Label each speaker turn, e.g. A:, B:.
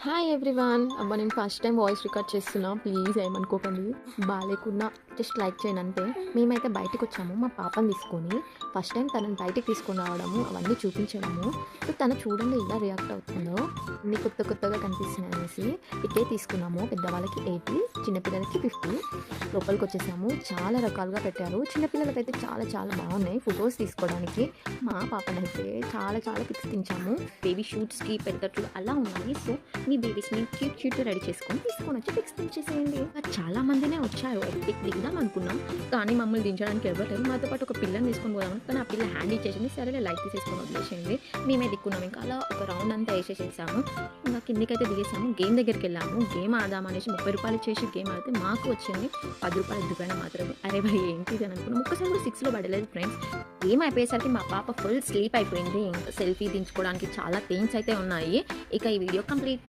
A: Hi everyone. అబ్బా నేను first time voice record చేస్తున్నా, ప్లీజ్ ఏమనుకోకండి. బాగాలేకున్నా జస్ట్ లైక్ చేయండి అంతే. మేమైతే బయటకు వచ్చాము మా పాపని తీసుకొని. ఫస్ట్ టైం తనని బయటకు తీసుకొని రావడము, అవన్నీ చూపించడము. సో తను చూడండి ఎలా రియాక్ట్ అవుతుందో, అన్ని కొత్త కొత్తగా కనిపిస్తున్నాయి అనేసి టికెట్ తీసుకున్నాము. పెద్దవాళ్ళకి 80, చిన్నపిల్లలకి 50. లోపలికి వచ్చేసాము. చాలా రకాలుగా పెట్టారు. చిన్నపిల్లలకైతే చాలా చాలా బాగున్నాయి ఫొటోస్ తీసుకోవడానికి. మా పాపనైతే చాలా చాలా పిక్స్ తీయించాము. బేబీ షూట్స్కి పెట్టట్లు అలా ఉన్నాయి. సో మీ బేబీస్ని క్యూట్ రెడీ చేసుకొని తీసుకొని వచ్చి పిక్స్ దించేసేయండి. చాలా మందినే వచ్చారు. పిక్ దిగుదాం అనుకున్నాం, కానీ మమ్మల్ని దించడానికి ఎవరు లేరు. మాతో పాటు ఒక పిల్లని తీసుకొని పోదాం, కానీ ఆ పిల్ల హ్యాండ్ ఇచ్చేసింది. సరే లైట్ తీసేసుకొని వదిలేసేయండి. మేమే దిక్కున్నాం. ఇంకా అలా ఒక రౌండ్ అంతా వేసేసేసాము. ఇంకా కిందికైతే దిగేసాము. గేమ్ దగ్గరికి వెళ్ళాము. గేమ్ ఆడదాం అనేసి 30 రూపాయలు ఇచ్చేసి గేమ్ ఆడితే మాకు వచ్చింది 10 రూపాయలు దుకాణం మాత్రమే. అరే భయ్ ఏంటి అని అనుకున్నాం. ఒక్కసారి కూడా 6లో పడలేదు ఫ్రెండ్స్. గేమ్ అయిపోయేసరికి మా పాప ఫుల్ స్లీప్ అయిపోయింది. సెల్ఫీ దించుకోవడానికి చాలా థింగ్స్ అయితే ఉన్నాయి. ఇక ఈ వీడియో కంప్లీట్.